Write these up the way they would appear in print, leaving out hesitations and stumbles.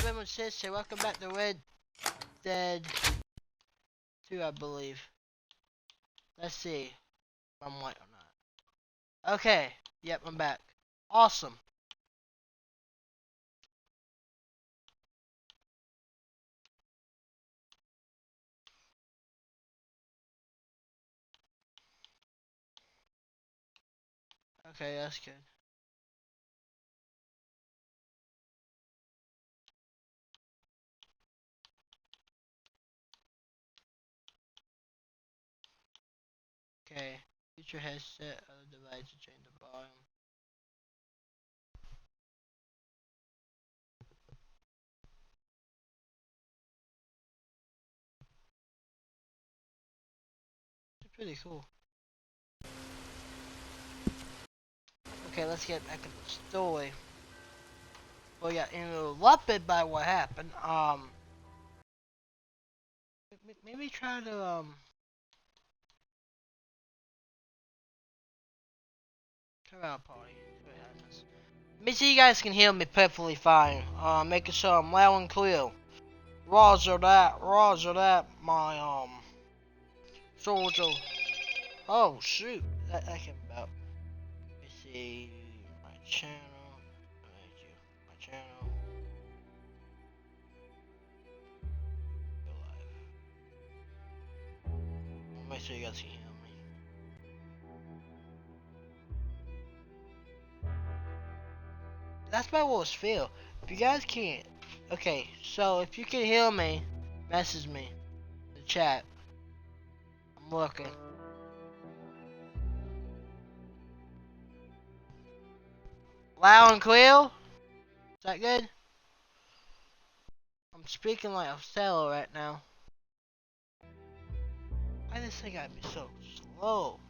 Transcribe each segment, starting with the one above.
very much, sis. Welcome back to Red Dead 2, I believe. Let's see if I'm white or not. Okay. Yep, I'm back. Awesome. Okay, that's good. Okay. Use your headset other device to change the volume. It's pretty cool. Okay, let's get back into the story. Well, yeah, interrupted by what happened. Maybe try to turn out party. See what happens. Make sure you guys can hear me perfectly fine. Making sure I'm loud and clear. Roger that, my soldier. Oh shoot, that came about. Let me see my channel. Thank you. My channel. Go live. Make sure you guys can hear me. That's my worst feel. If you guys can't, okay. So if you can hear me, message me in the chat. I'm looking. Loud and clear. Is that good? I'm speaking like a sailor right now. Why this thing gotta be so slow?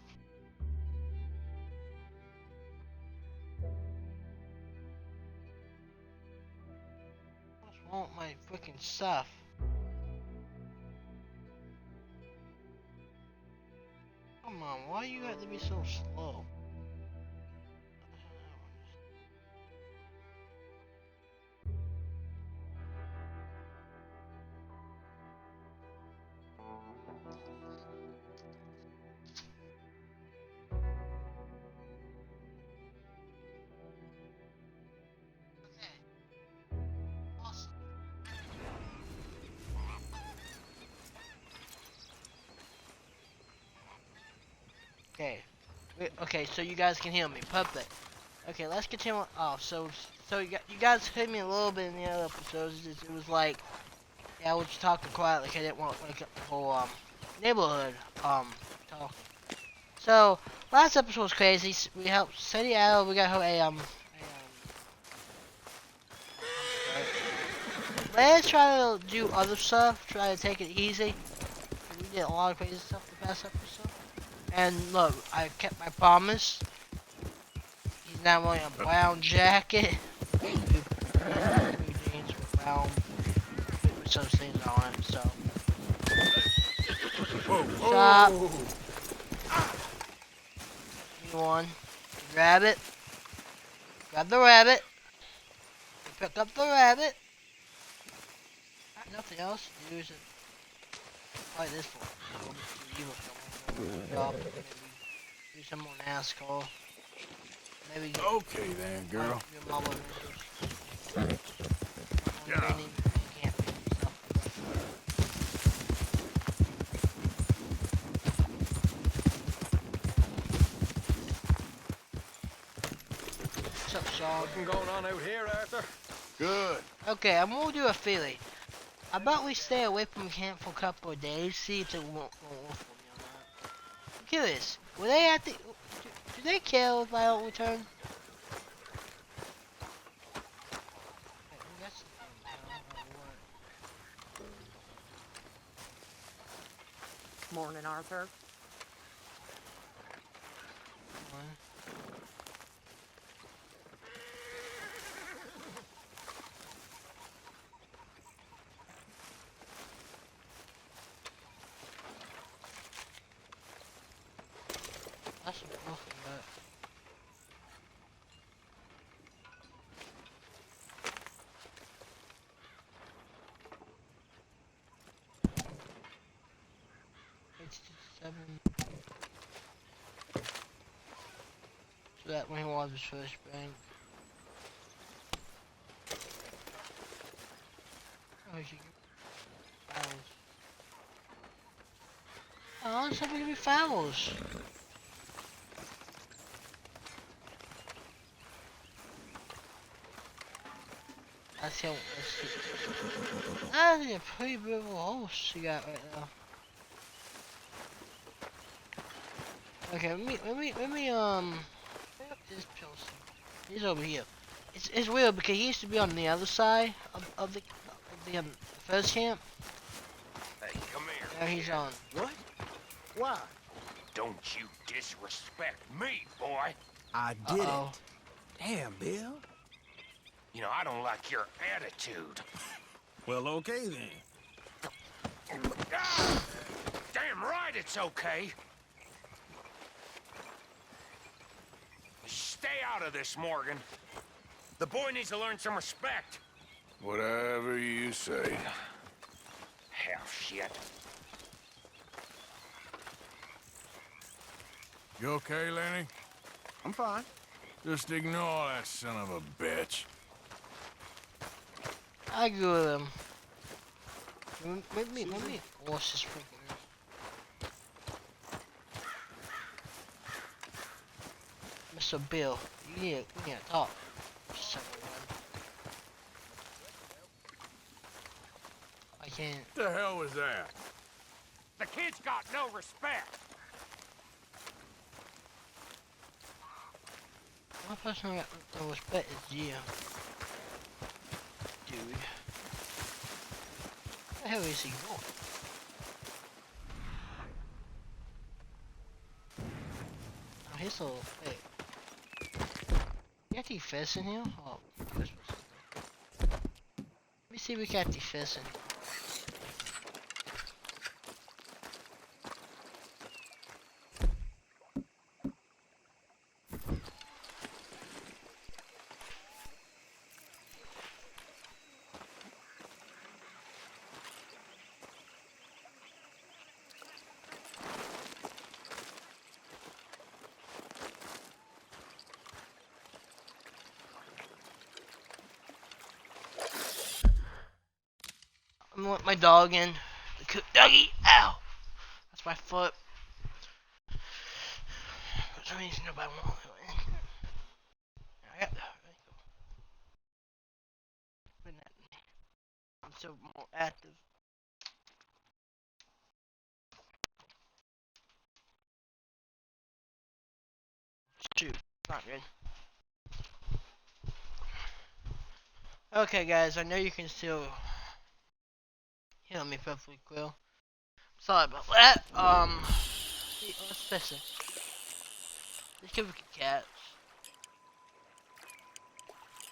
What's wrong with my freaking stuff? Come on, why you have to be so slow? Okay. Okay, so you guys can hear me. Perfect. Okay, let's continue. Oh, so you guys heard me a little bit in the other episodes. It was like, yeah, I was talking quiet, like I didn't want to wake up the whole neighborhood talking. So last episode was crazy. We helped Sadie out. We got her let's try to do other stuff. Try to take it easy. We did a lot of crazy stuff the past episode. And look, I kept my promise. He's not wearing a brown jacket. Blue jeans with brown with some things on it, so. Stop. You one. Grab it. Grab the rabbit. Pick up the rabbit. Nothing else. Use it. Like this for. Do some more NASCAR. Maybe. Okay then, girl. Yeah. What's up, Sean? What's going on out here, Arthur? Good. Okay, I'm gonna do a feeling. How about we stay away from camp for a couple of days, see if they won't work for me or not. I'm curious. Will they have to? Do they kill if I don't return? Morning, Arthur. That's rough, but... 7. So that when he was his first bank. Oh, you can fouls. Oh, there's not gonna be fouls. That's how. That's a pretty beautiful horse you got right now. Okay, let me where is Chelsea? He's over here. It's weird because he used to be on the other side of the first camp. Hey, come here. Now he's on. What? Why? Don't you disrespect me, boy. I did Uh-oh. it. Damn, Bill. You know, I don't like your attitude. Well, okay then. Ah! Damn right it's okay. Stay out of this, Morgan. The boy needs to learn some respect. Whatever you say. Hell, shit. You okay, Lenny? I'm fine. Just ignore that son of a bitch. I agree with him. Let me wash this freaking. Mr. Bill, you need to talk. Son of a gun. I can't. What the hell was that? The kid's got no respect. One person I got no respect is Gio. Dude. Where the hell is he going? Oh, he's a little big. You got the fish in here? Oh, Christmas. Let me see if we got the fish in here. I'm gonna let my dog in. The cook doggy! Ow! That's my foot. For some reason nobody won't let me in. I got that. I'm so more active. Shoot, not good. Okay, guys, I know you can still hear me perfectly well. Sorry about that. Let's fix it. Let's give it a cat.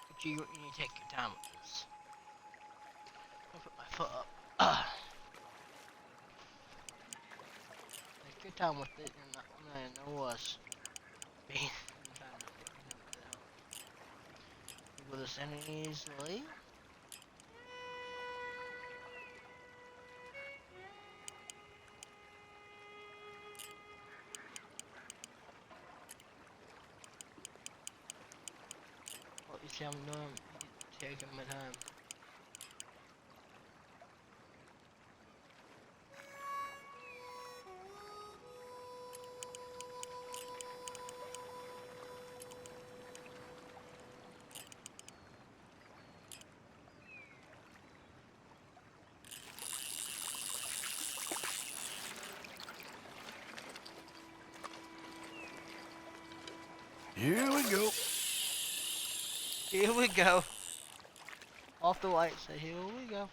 But you need to take your time with this. I'll put my foot up. Take your time with it and not no us. Being Will this end easily? What you see I'm doing, taking my time. Here we go. Here we go. Off the light, so here we go.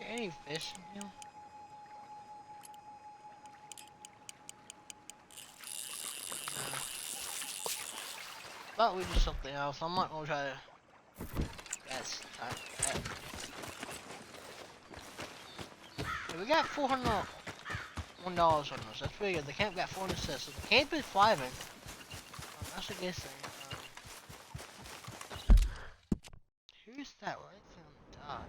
Any fish in here? No. Thought we do something else. I'm not gonna try to. That's yeah, we got $401 on us. That's pretty good. The camp got 4 assists. So the camp is thriving. that's a good thing. Who's that right there on the dot?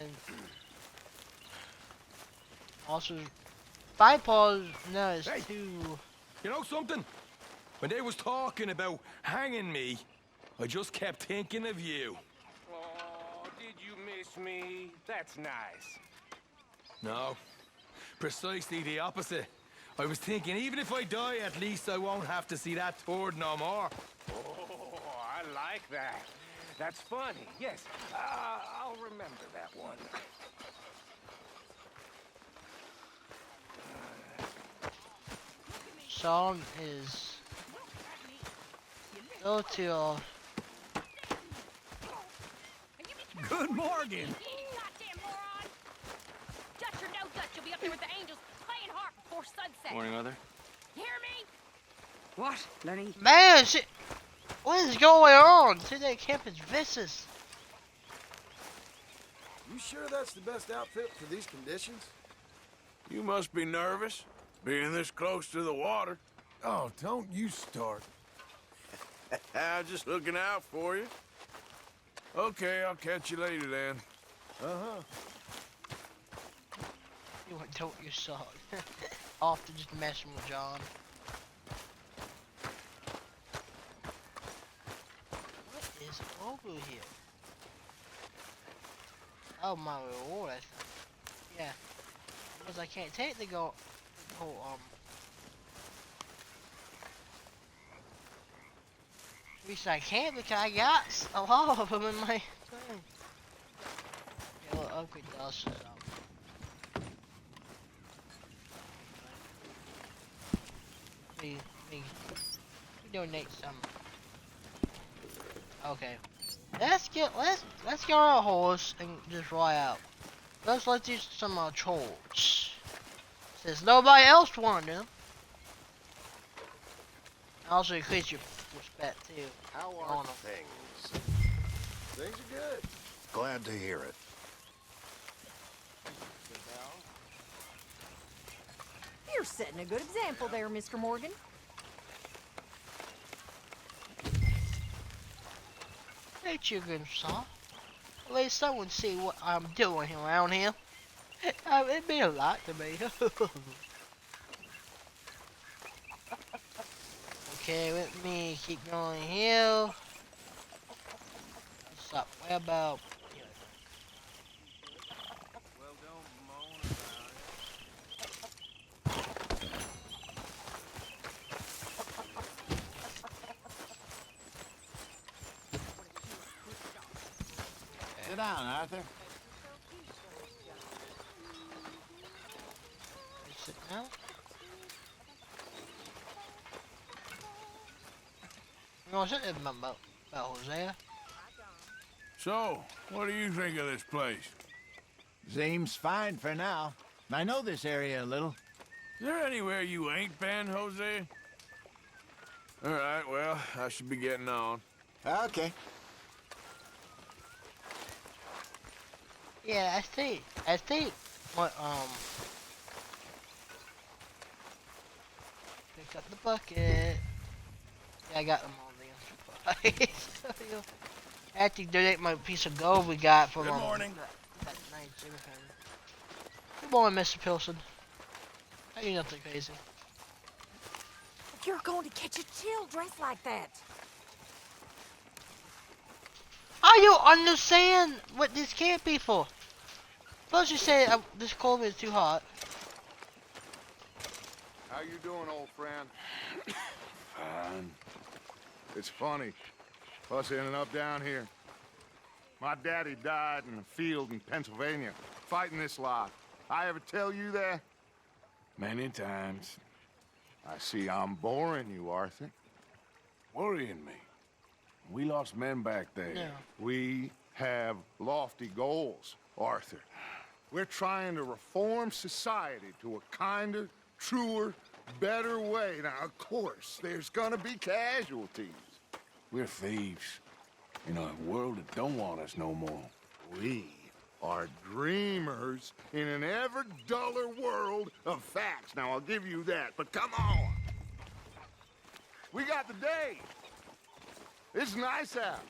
And also, five paws. No, it's Hey. too. You know something? When they was talking about hanging me, I just kept thinking of you. Oh, did you miss me? That's nice. No, precisely the opposite. I was thinking, even if I die, at least I won't have to see that turd no more. Oh, I like that. That's funny. Yes, I'll remember that one. Song is go to Good Morgan. Goddamn moron! Dutch or no Dutch, you'll be up there with the angels playing harp before sunset. Morning, Mother. Hear me? What, Lenny? man. Shit. What is going on? Today camp is vicious. You sure that's the best outfit for these conditions? You must be nervous, being this close to the water. Oh, don't you start. I'm just looking out for you. Okay, I'll catch you later then. Uh-huh. You don't you suck. Off to just messing with John. What is over here? Oh, my reward, I think. Yeah. Because I can't take the whole, At least I can't because I got a lot of them in my thing. Yeah, we'll upgrade the dust up. We donate some. Okay. Let's get on our horse and just ride out. Let's do some chores. Since nobody else wanted them. Also increase your respect too. How Oh, are no. things? Things are good. Glad to hear it. You're setting a good example there, Mr. Morgan. Ain't you good, son? At least someone see what I'm doing around here. It'd mean a lot to me. Okay, let me keep going here. What's up? What about? Well, don't moan about it. Sit down, Arthur. Sit down. You want to sit about Hosea? So, what do you think of this place? Seems fine for now. I know this area a little. Is there anywhere you ain't been, Jose? All right, well, I should be getting on. Okay. Yeah, I think what pick up the bucket. Yeah, I got them all there. I had to donate my piece of gold we got from Good morning. that night Zimmerman. Good morning, Mr. Pilson. I do nothing crazy. You're going to catch a chill dressed like that. How you understand what this can't be for? Plus you say this cold is too hot. How you doing, old friend? Fine. It's funny, us ending up down here. My daddy died in a field in Pennsylvania, fighting this lot. I ever tell you that? Many times. I see I'm boring you, Arthur. Worrying me. We lost men back there. Yeah. We have lofty goals, Arthur. We're trying to reform society to a kinder, truer, better way. Now, of course, there's gonna be casualties. We're thieves. in a world that don't want us no more. We are dreamers in an ever duller world of facts. Now, I'll give you that, but come on. We got the day. It's nice out.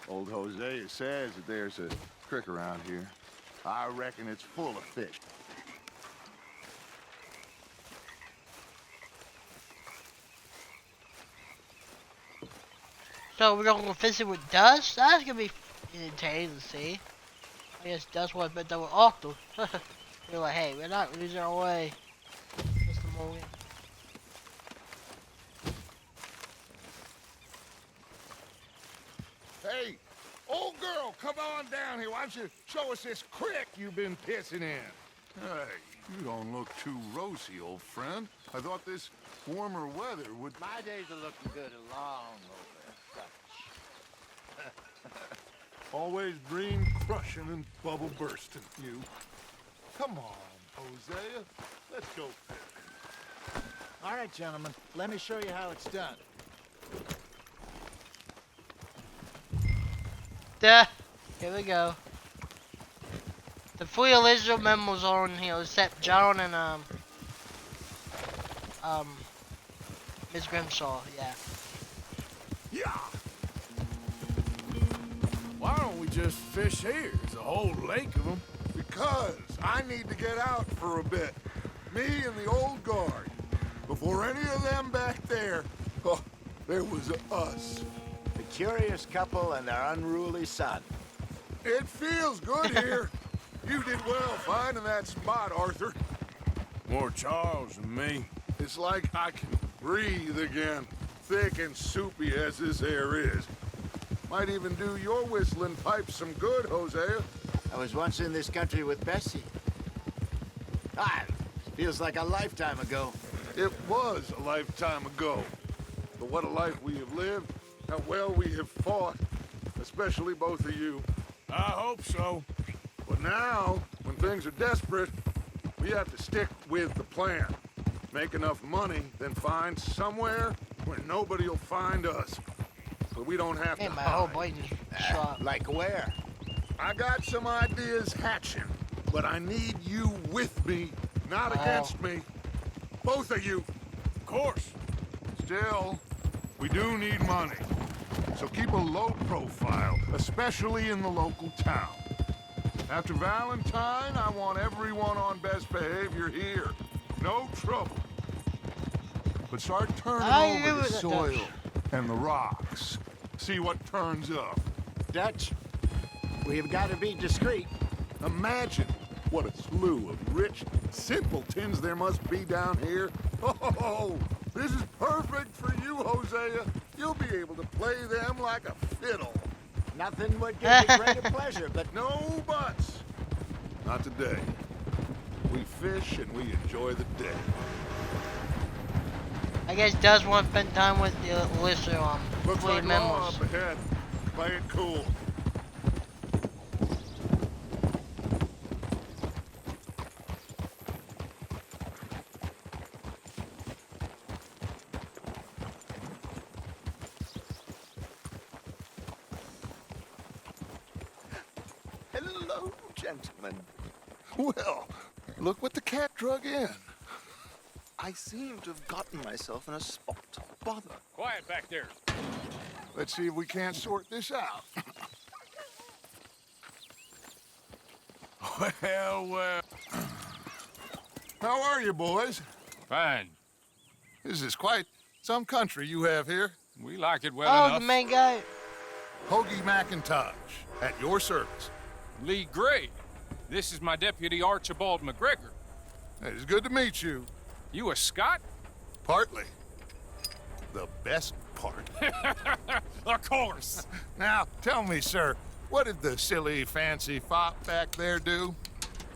Old Hosea says that there's a creek around here. I reckon it's full of fish. So we're gonna go visit with Dust? That's gonna be entertaining to see. I guess Dust was bet that with Octo. We're like, hey, we're not losing our way. Mr. Morgan. Hey, old girl, come on down here. Why don't you show us this creek you've been pissing in? Hey, you don't look too rosy, old friend. I thought this warmer weather would... My days are looking good along over. Always dream crushing and bubble bursting, you. Come on, Hosea. Let's go fishing. All right, gentlemen. Let me show you how it's done. Duh. Here we go. The 3 original members are on here, except John and Miss Grimshaw. Yeah. Yeah. Why don't we just fish here? There's a whole lake of them. Because I need to get out for a bit. Me and the old guard. Before any of them back there, oh, there was us. The curious couple and their unruly son. It feels good here. You did well finding that spot, Arthur. More Charles than me. It's like I can breathe again, thick and soupy as this air is. Might even do your whistling pipes some good, Hosea. I was once in this country with Bessie. Ah, feels like a lifetime ago. It was a lifetime ago. But what a life we have lived, how well we have fought, especially both of you. I hope so. But now, when things are desperate, we have to stick with the plan. Make enough money, then find somewhere where nobody will find us. So we don't have Man, to my hide. whole body just shot. Like where? I got some ideas hatching, but I need you with me, not against me. Both of you. Of course. Still, we do need money. So keep a low profile, especially in the local town. After Valentine, I want everyone on best behavior here. No trouble. But start turning I agree over the with that, soil Dutch. and the rocks. See what turns up. Dutch, we've got to be discreet. Imagine what a slew of rich simpletons there must be down here. Oh, this is perfect for you, Hosea. You'll be able to play them like a fiddle. Nothing would give me greater pleasure, but No buts. Not today. We fish and we enjoy the day. I guess Dust want to spend time with the listener Looks 3 like law members. up ahead. Play it cool. hello, gentlemen. Well, look what the cat drug in. I seem to have gotten myself in a spot. Bother. Quiet back there. Let's see if we can't sort this out. Well. How are you, boys? Fine. This is quite some country you have here. We like it well Oh, enough. the main guy. Hoagie McIntosh, at your service. Lee Gray. This is my deputy Archibald McGregor. It's good to meet you. You a Scot? Partly. The best part. Of course. Now, tell me, sir, what did the silly, fancy fop back there do?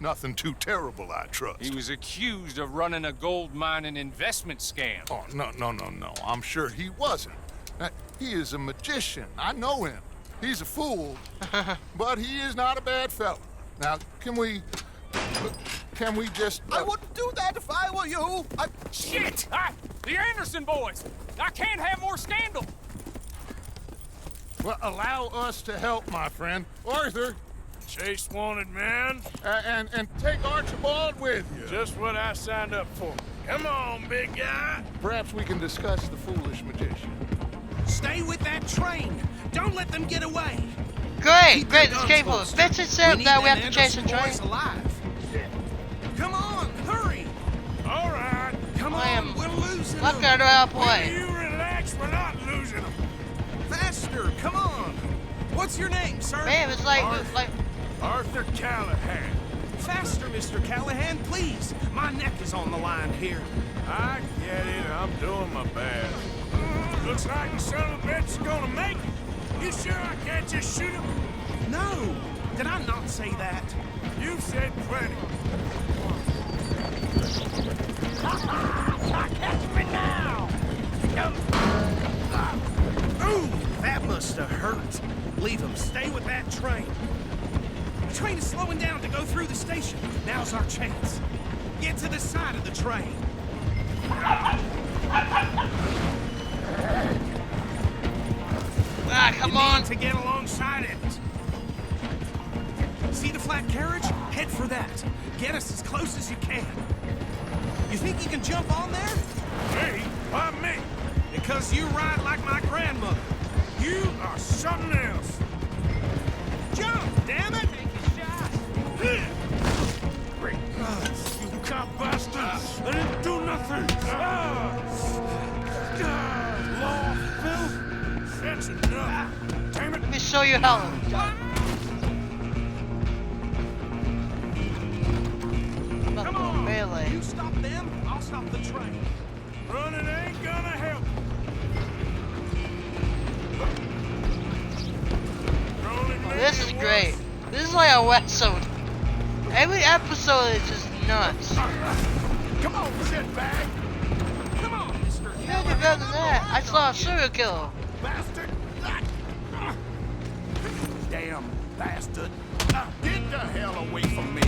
Nothing too terrible, I trust. He was accused of running a gold mining investment scam. Oh, no. I'm sure he wasn't. He is a magician. I know him. He's a fool, but he is not a bad fellow. Now, can we just... I wouldn't do that if I were you. Shit! The Anderson boys! I can't have more scandal! Well, allow us to help, my friend. Arthur, Chase wanted man. and take Archibald with you. Just what I signed up for. Come on, big guy. Perhaps we can discuss the foolish magician. Stay with that train. Don't let them get away. Great, great, let's keep moving. Vincent said that we have to chase the train. Boys alive. Come on, hurry. All right. Come Lamb. on, we're losing Left them. guard out Will play. you relax? We're not losing them. Faster, come on. What's your name, sir? Man, it's like Arthur Callahan. Faster, Mr. Callahan, please. My neck is on the line here. I get it. I'm doing my best. Looks like the son of a bitch is gonna make it. You sure I can't just shoot him? No, did I not say that? You've said plenty. Catch me now! Ooh, that must have hurt. Leave him. Stay with that train. The train is slowing down to go through the station. Now's our chance. Get to the side of the train. come You on. need to get alongside it. See the flat carriage? Head for that. Get us as close as you can. You think you can jump on there? Me? Why me? Because you ride like my grandmother. You are something else. Jump, damn it! Great. You cop bastards! I didn't do nothing! Law, Phil! That's enough! Damn it! Let me show you how. Come on! Melee. You stop them, I'll stop the train. Running ain't gonna help. Oh, this is great. This is like a western. Every episode is just nuts. Come on, shitbag! Come on, mister. You gotta do better than that. I saw a serial killer. Bastard! Damn bastard. Get the hell away from me!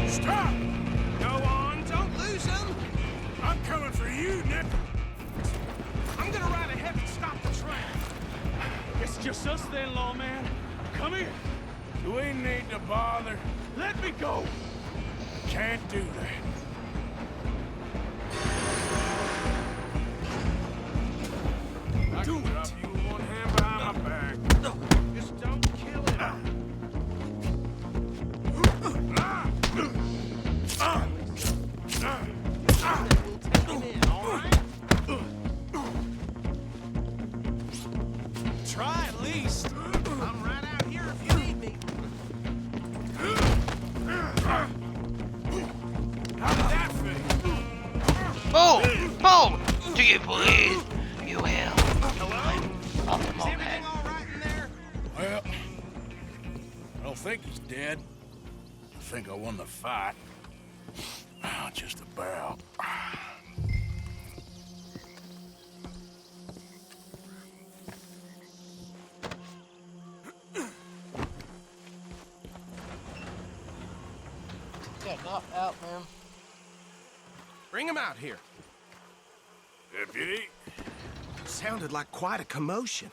Stop! Go on, don't lose him. I'm coming for you, Nick! I'm gonna ride ahead and stop the train. It's just us then, lawman. Come here. Do we need to bother? Let me go. Can't do that. Do I can drop you with one hand behind my back. Just don't kill him. We'll take him in, all right? Try at least. I'm right out here if you need me. How did that feel? Boom! Boom! Do you believe you will? Hello? Of the Is moment. everything all right in there? Well, I don't think he's dead. I think I won the fight. Just about. Got knocked out, man. Bring him out here. Deputy, Sounded like quite a commotion.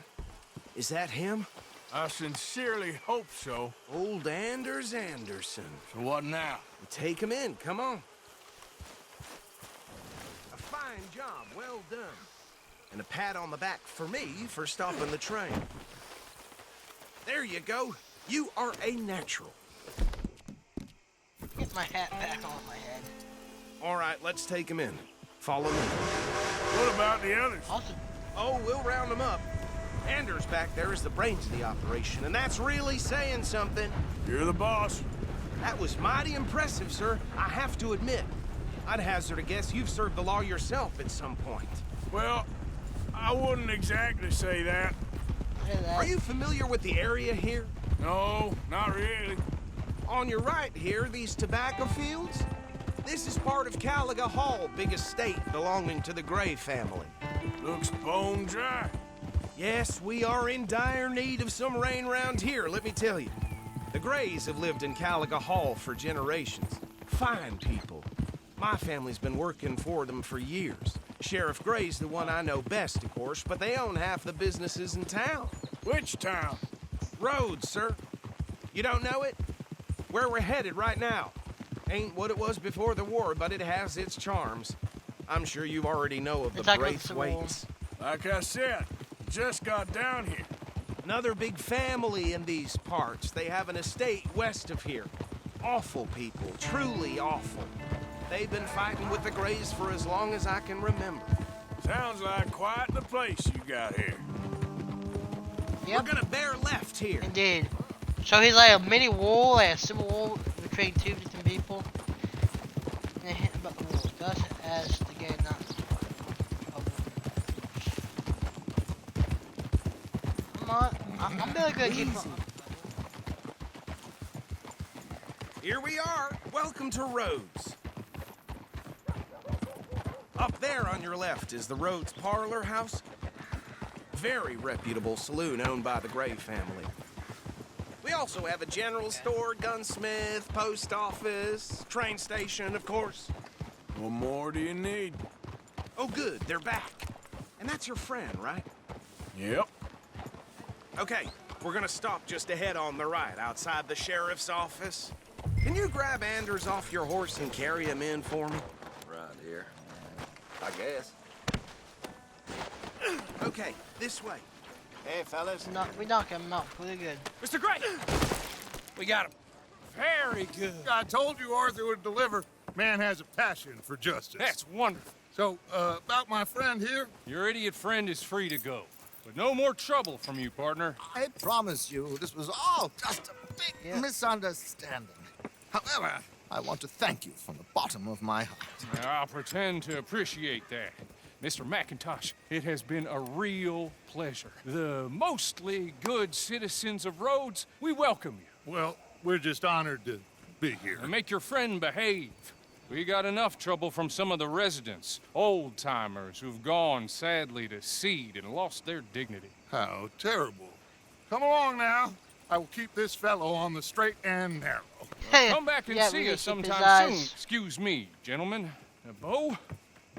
Is that him? I sincerely hope so. Old Anders Anderson. So what now? Take him in, come on. A fine job, well done. And a pat on the back for me for stopping the train. There you go. You are a natural. Get my hat back on my head. All right, let's take him in. Follow me. What about the others? Also, Oh, we'll round them up. Anders back there is the brains of the operation, and that's really saying something. You're the boss. That was mighty impressive, sir. I have to admit. I'd hazard a guess you've served the law yourself at some point. Well, I wouldn't exactly say that. look at that. Are you familiar with the area here? No, not really. On your right here, these tobacco fields? This is part of Caliga Hall, big estate belonging to the Gray family. Looks bone dry. Yes, we are in dire need of some rain round here, let me tell you. The Grays have lived in Caliga Hall for generations. Fine people. My family's been working for them for years. Sheriff Gray's the one I know best, of course, but they own half the businesses in town. Which town? Rhodes, sir. You don't know it? Where we're headed right now. Ain't what it was before the war, but it has its charms. I'm sure you already know of the Braithwaites. Like I said, just got down here. Another big family in these parts. They have an estate west of here. Awful people, truly awful. They've been fighting with the Grays for as long as I can remember. Sounds like quite the place you got here. Yep. We're gonna bear left here. Indeed. So he's like a mini war, like a civil war between two different people. And they hit about the war, thus as the game not. I'm really gonna keep on. Here we are. Welcome to Rhodes. Up there on your left is the Rhodes Parlor House. Very reputable saloon owned by the Gray family. We also have a general store, gunsmith, post office, train station, of course. What more do you need? Oh, good, they're back. And that's your friend, right? Yep. Okay, we're gonna stop just ahead on the right, outside the sheriff's office. Can you grab Anders off your horse and carry him in for me? Right here. I guess. Okay, this way. Hey, fellas. We knock him out pretty good. Mr. Gray! We got him. Very good. I told you Arthur would deliver. Man has a passion for justice. That's wonderful. So, about my friend here? Your idiot friend is free to go. But no more trouble from you, partner. I promise you, this was all just a big misunderstanding. However, I want to thank you from the bottom of my heart. I'll pretend to appreciate that. Mr. McIntosh, it has been a real pleasure. The mostly good citizens of Rhodes, we welcome you. Well, we're just honored to be here. And make your friend behave. We got enough trouble from some of the residents, old-timers who've gone, sadly, to seed and lost their dignity. How terrible. Come along now. I will keep this fellow on the straight and narrow. Come back and Yeah, see we us keep his sometime soon. eyes. Excuse me, gentlemen. Bo,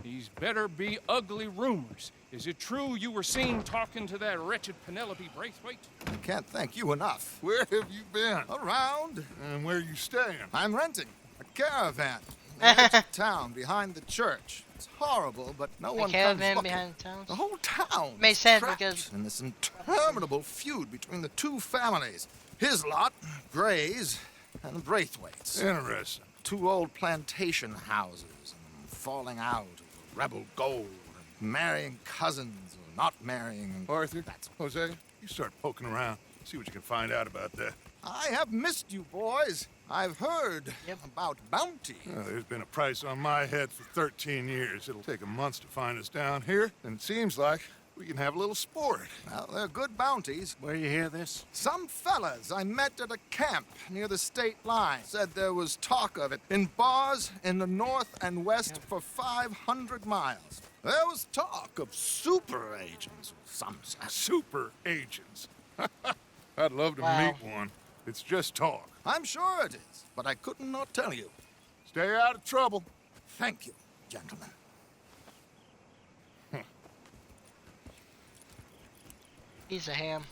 these better be ugly rumors. Is it true you were seen talking to that wretched Penelope Braithwaite? I can't thank you enough. Where have you been? Around. And where you staying? I'm renting a caravan. Near to town behind the church. It's horrible, but no one comes caravan looking. behind the town? The whole town Makes is sense trapped because- in this interminable feud between the two families. His lot, Gray's, and the Braithwaites. Interesting. Two old plantation houses, and falling out over rebel gold, and marrying cousins or not marrying. Arthur, Jose, you start poking around. See what you can find out about that. I have missed you, boys. I've heard about bounty. Well, there's been a price on my head for 13 years. It'll take a month to find us down here, and it seems like we can have a little sport. Well, they're good bounties. Where you hear this? Some fellas I met at a camp near the state line said there was talk of it in bars in the north and west for 500 miles. There was talk of super agents of some sort. Super agents. I'd love to Wow. meet one. It's just talk. I'm sure it is, but I couldn't not tell you. Stay out of trouble. Thank you, gentlemen. He's a ham.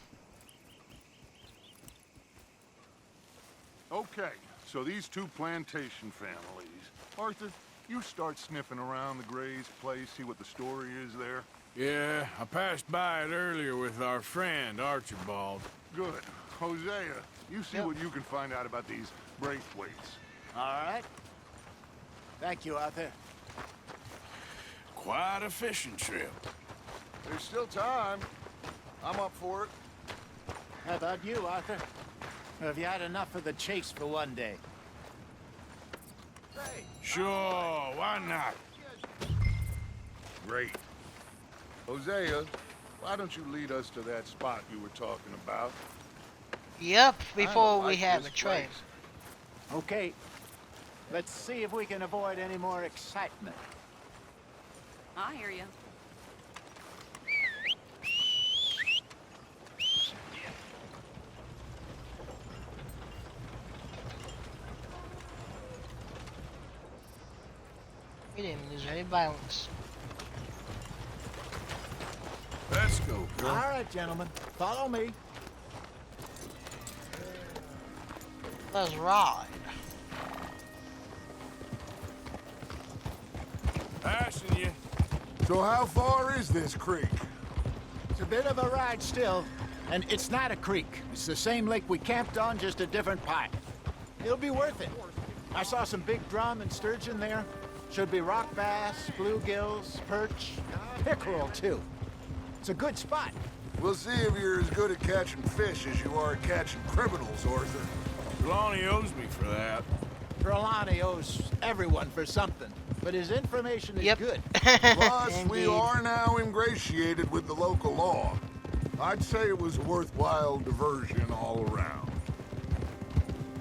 Okay, so these two plantation families. Arthur, you start sniffing around the Gray's place, see what the story is there. Yeah, I passed by it earlier with our friend, Archibald. Good. Hosea, you see what you can find out about these Braithwaites. All right. Thank you, Arthur. Quite a fishing trip. There's still time. I'm up for it. How about you, Arthur? Or have you had enough of the chase for one day? Sure, why not? Great. Hosea, why don't you lead us to that spot you were talking about? Yep, I before we like have this a train. place. Okay. Let's see if we can avoid any more excitement. I hear you. him. Is there any violence? Let's go, girl. All right, gentlemen. Follow me. Let's ride. Passing you. So how far is this creek? It's a bit of a ride still. And it's not a creek. It's the same lake we camped on, just a different part. It'll be worth it. I saw some big drum and sturgeon there. Should be rock bass, bluegills, perch, pickerel too. It's a good spot. We'll see if you're as good at catching fish as you are at catching criminals, Arthur. Trelawney owes me for that. Trelawney owes everyone for something, but his information is Yep. good. Plus, we Indeed. are now ingratiated with the local law. I'd say it was a worthwhile diversion all around.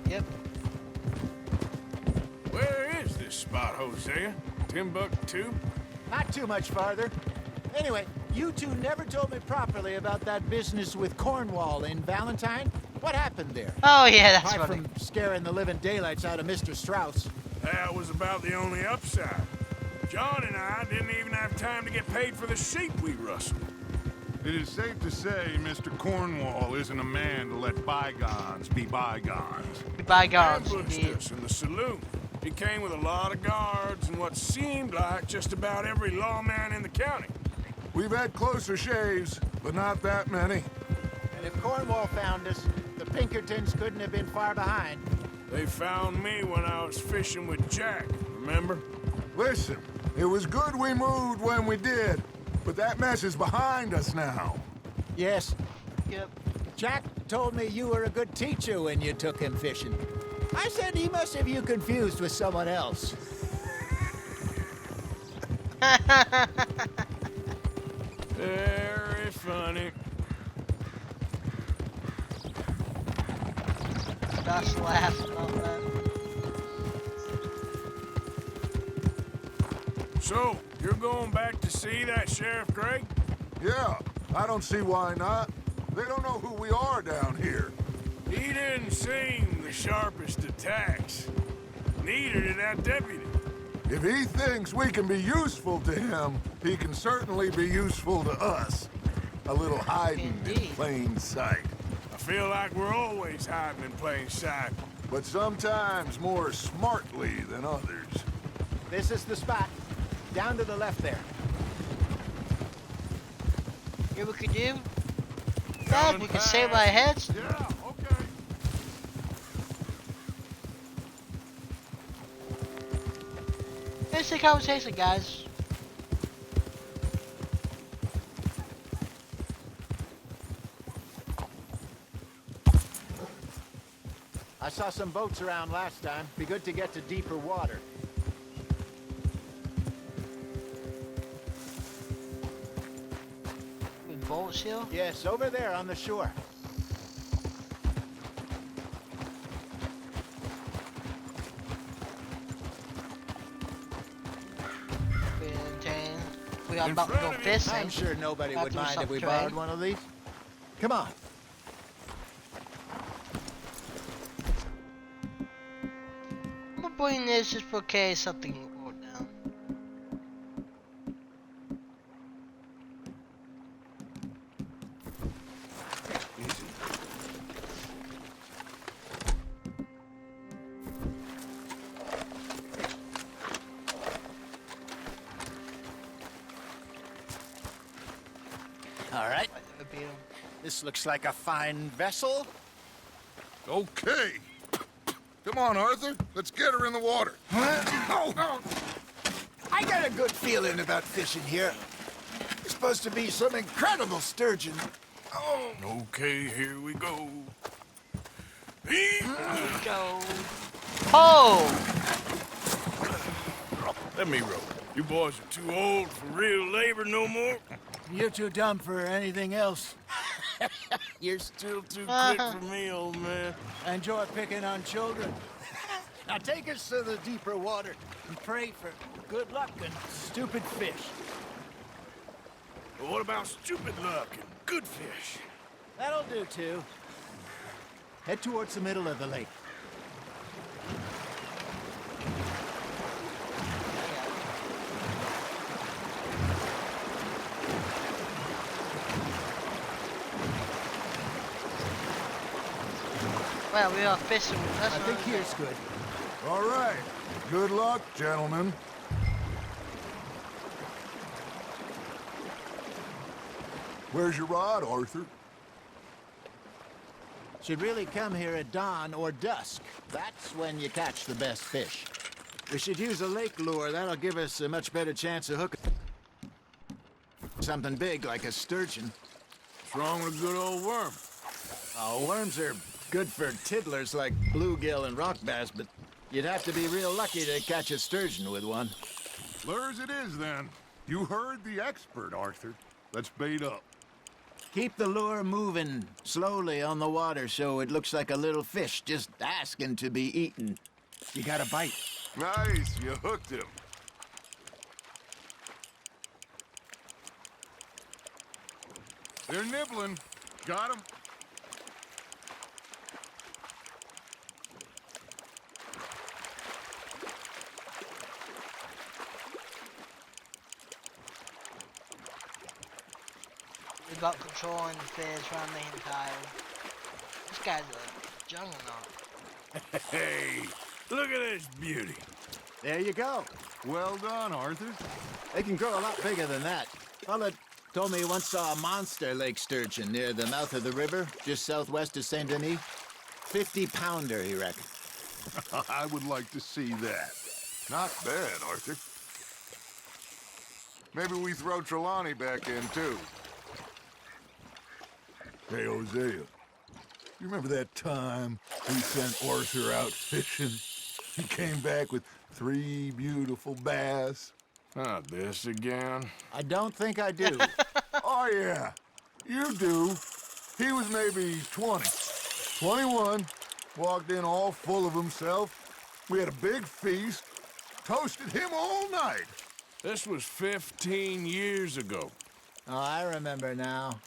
Yep. Where is this spot, Hosea? Timbuktu? Not too much farther. Anyway, you two never told me properly about that business with Cornwall in Valentine. What happened there? Oh yeah, that's Apart funny. from scaring the living daylights out of Mr. Strauss. That was about the only upside. John and I didn't even have time to get paid for the sheep we rustled. It is safe to say Mr. Cornwall isn't a man to let bygones be bygones. Bygones, Ambushed indeed. us in the saloon. He came with a lot of guards and what seemed like just about every lawman in the county. We've had closer shaves, but not that many. And if Cornwall found us, the Pinkertons couldn't have been far behind. They found me when I was fishing with Jack, remember? Listen, it was good we moved when we did, but that mess is behind us now. Yes, Yep. Jack told me you were a good teacher when you took him fishing. I said he must have you confused with someone else. Very funny. Just laugh about that. So, you're going back to see that Sheriff Craig? Yeah, I don't see why not. They don't know who we are down here. He didn't seem the sharpest attacks. Neither did that deputy. If he thinks we can be useful to him, he can certainly be useful to us. A little hiding in Indeed. plain sight. I feel like we're always hiding in plain sight. But sometimes more smartly than others. This is the spot. Down to the left there. Here we could do. Guys, we can save our heads. Yeah, okay. Basic conversation, guys. I saw some boats around last time. Be good to get to deeper water. With boats here. Yes, over there on the shore. We are about to go fishing. I'm sure nobody Gotta would do mind if we something, borrowed Trey. one of these. Come on. I'm gonna bring this just for case something will go down. All right. That would be, This looks like a fine vessel. Okay. Come on, Arthur. Let's get her in the water. Oh, I got a good feeling about fishing here. There's supposed to be some incredible sturgeon. Oh. Okay, here we go. go. Oh! Let me row. You boys are too old for real labor no more. You're too dumb for anything else. You're still too quick for me, old man. Enjoy picking on children. Now take us to the deeper water and pray for good luck and stupid fish. But what about stupid luck and good fish? That'll do too. Head towards the middle of the lake. Well, we are fishing. That's I what think I'm here's saying. good. All right. Good luck, gentlemen. Where's your rod, Arthur? Should really come here at dawn or dusk. That's when you catch the best fish. We should use a lake lure. That'll give us a much better chance of hooking something big like a sturgeon. What's wrong with a good old worm? Oh, worms are good for tiddlers like bluegill and rock bass, but you'd have to be real lucky to catch a sturgeon with one. Lures it is, then. You heard the expert, Arthur. Let's bait up. Keep the lure moving slowly on the water so it looks like a little fish just asking to be eaten. You got a bite. Nice, you hooked him. They're nibbling. Got him. We got controlling the fish, running the entire. This guy's a juggernaut. Hey, look at this beauty. There you go. Well done, Arthur. They can grow a lot bigger than that. Fella told me he once saw a monster lake sturgeon near the mouth of the river, just southwest of Saint Denis. 50-pounder, he reckoned. I would like to see that. Not bad, Arthur. Maybe we throw Trelawney back in, too. Hey, Hosea. You remember that time we sent Arthur out fishing? He came back with 3 beautiful bass. Not this again. I don't think I do. Oh, yeah. You do. He was maybe 20. 21. Walked in all full of himself. We had a big feast. Toasted him all night. This was 15 years ago. Oh, I remember now.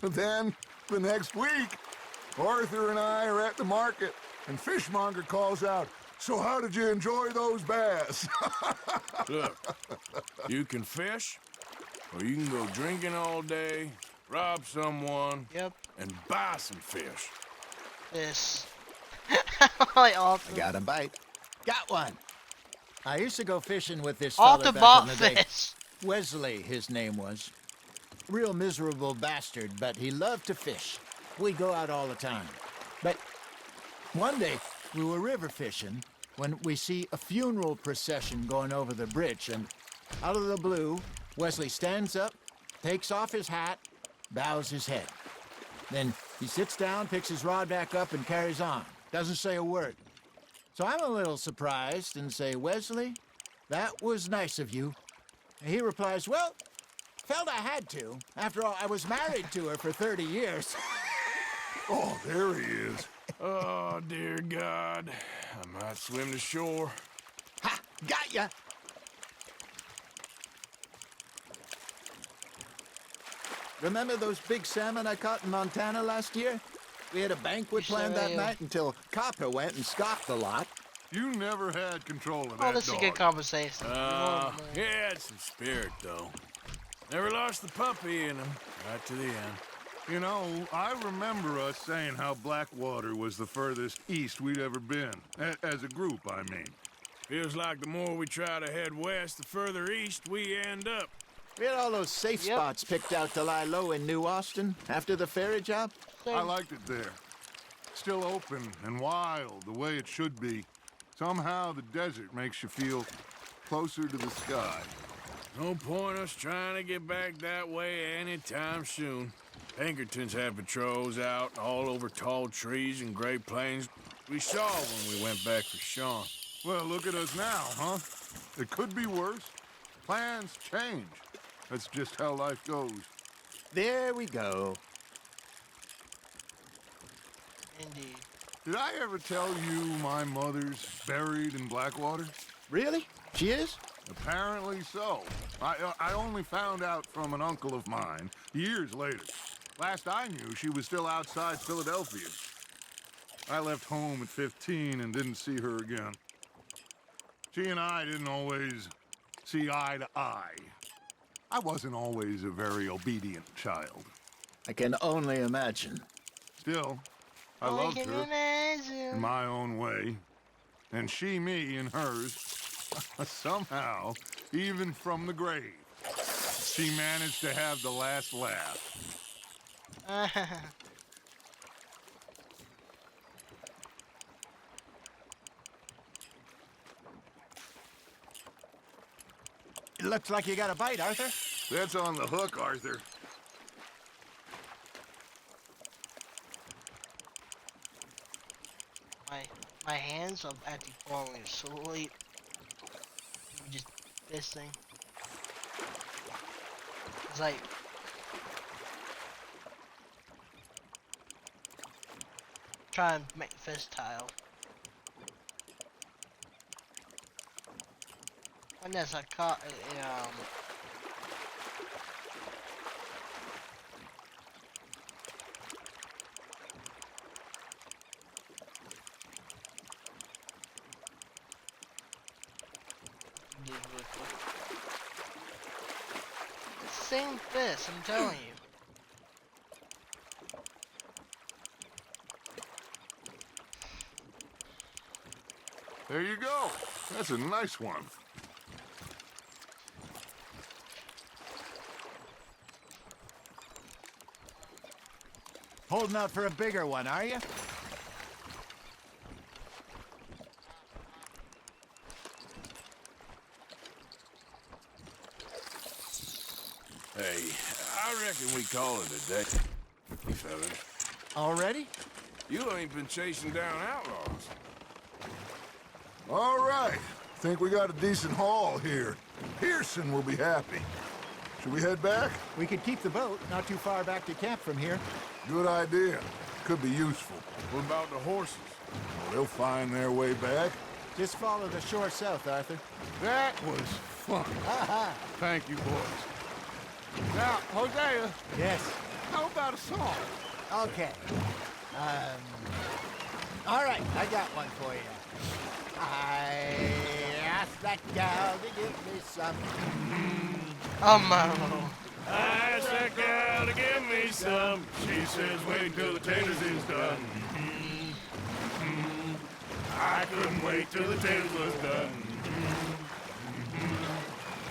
Then, the next week, Arthur and I are at the market, and Fishmonger calls out, "So how did you enjoy those bass?" Look, you can fish, or you can go drinking all day, rob someone, Yep. and buy some fish. This. Like awesome. Got a bite. Got one. I used to go fishing with this Off fella the back in bot the day. fish. Wesley, his name was. Real miserable bastard, but he loved to fish. We'd go out all the time. But one day, we were river fishing when we see a funeral procession going over the bridge, and out of the blue, Wesley stands up, takes off his hat, bows his head. Then he sits down, picks his rod back up, and carries on. Doesn't say a word. So I'm a little surprised and say, "Wesley, that was nice of you." And he replies, "Well, felt I had to. After all, I was married to her for 30 years. Oh, there he is. Oh, dear God. I might swim to shore. Ha! Got ya! Remember those big salmon I caught in Montana last year? We had a banquet planned that night until Copper went and scoffed the lot. You never had control of Oh, that this is a dog. good conversation. He had some spirit, though. Never lost the puppy in him, right to the end. You know, I remember us saying how Blackwater was the furthest east we'd ever been. As a group, I mean. Feels like the more we try to head west, the further east we end up. We had all those safe spots picked out to lie low in New Austin after the ferry job. I liked it there. Still open and wild, the way it should be. Somehow the desert makes you feel closer to the sky. No point us trying to get back that way anytime soon. Pinkertons had patrols out all over tall trees and Great Plains. We saw when we went back for Sean. Well, look at us now, huh? It could be worse. Plans change. That's just how life goes. There we go. Indeed. Did I ever tell you my mother's buried in Blackwater? Really? She is? Apparently so. I only found out from an uncle of mine years later. Last I knew, she was still outside Philadelphia. I left home at 15 and didn't see her again. She and I didn't always see eye to eye. I wasn't always a very obedient child. I can only imagine. Still, I loved can her imagine. in my own way, and she me in hers. Somehow, even from the grave, she managed to have the last laugh. It looks like you got a bite, Arthur. That's on the hook, Arthur. My hands are actually falling asleep. Just this thing. It's like try and make fist tile. When there's a car, same fist, I'm telling you. There you go. That's a nice one. Holding out for a bigger one, are you? Hey, I reckon we call it a day, fellas. Already? You ain't been chasing down outlaws. All right. Think we got a decent haul here. Pearson will be happy. Should we head back? We could keep the boat not too far back to camp from here. Good idea. Could be useful. What about the horses? Well, they'll find their way back. Just follow the shore south, Arthur. That was fun. Thank you, boys. Now, Hosea, Yes. how about a song? Okay. All right, I got one for you. I asked that gal to give me some. Oh my. I asked that gal to give me some. She says wait till the taters is done. I couldn't wait till the taters was done.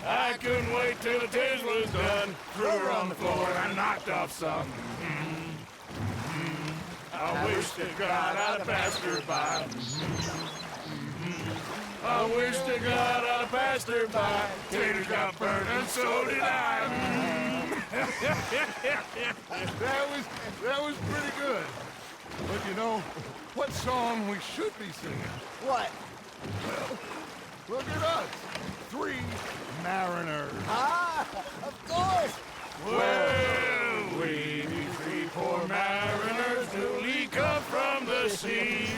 I couldn't wait till the taters was done. Threw her on the floor and I knocked off some. I wish to God I'd have passed her by. I wish to God I'd have passed her by. Taters got burned and so did I. That was pretty good. But you know, what song we should be singing? What? Well, look at us. 3 mariners. Ah, of course. Well, we 3 poor mariners newly come from the seas.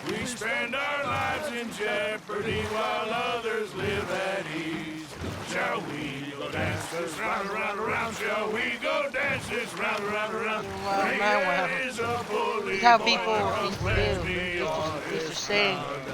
We spend our lives in jeopardy while others live at ease. Shall we go dance this round, around, around? Shall we go dance this round, around, around? That is a bully That's how boy, people come used to pledge do. me They on used to this sing. ground.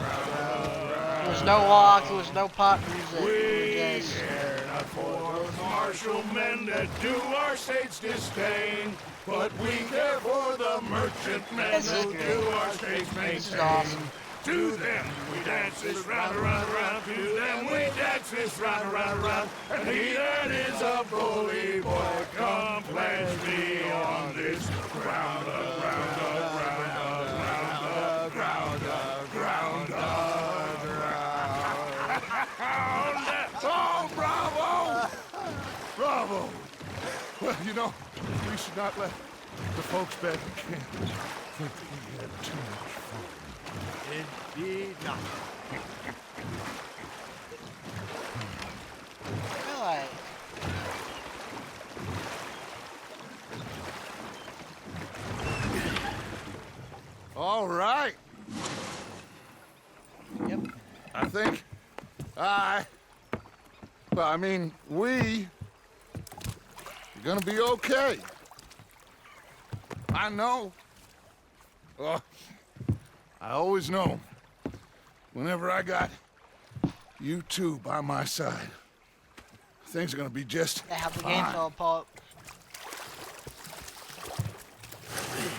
There was no walk, there was no pop music. We It was just care not for those martial men that do our state's disdain, but we care for the merchantmen This is who great. do our state's This is maintain. awesome. To them we dance this round, around, around. To them we dance this round, around, around. And he that is a bully boy, come pledge me on this ground, ground, ground, ground, ground, ground, ground. Oh, bravo! Bravo! Well, you know, we should not let the folks back in camp think that we had too much fun. Indeed not. I feel like All right. Yep. I think we are gonna be okay. I know. I always know. Whenever I got you two by my side, things are gonna be just they have the game fine. fell apart.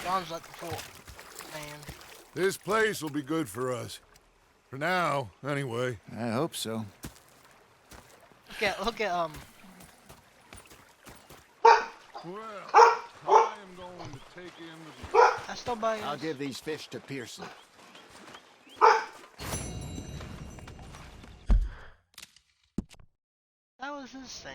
John's at the fort. saying. This place will be good for us. For now, anyway. I hope so. Look at Well, I am going to take in the view. that's nobody I'll else. give these fish to Pearson. That was his thing.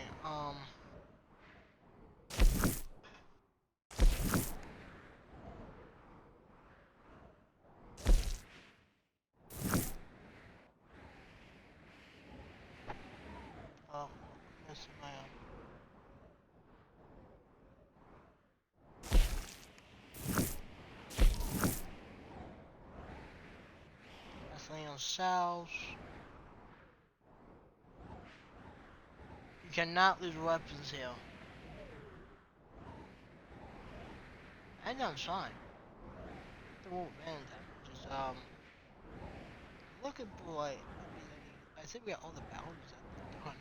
Oh, missing my That's Leon South. You cannot lose weapons here. I done fine. They won't ban that. Just looking for like I think we got all the bounties that done.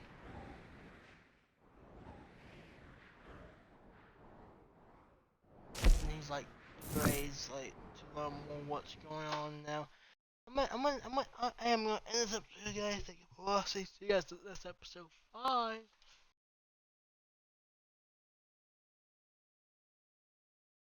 And he's like raised like to learn more what's going on now. I am gonna end this episode, guys. Thank you for watching. See you guys in this episode. Bye.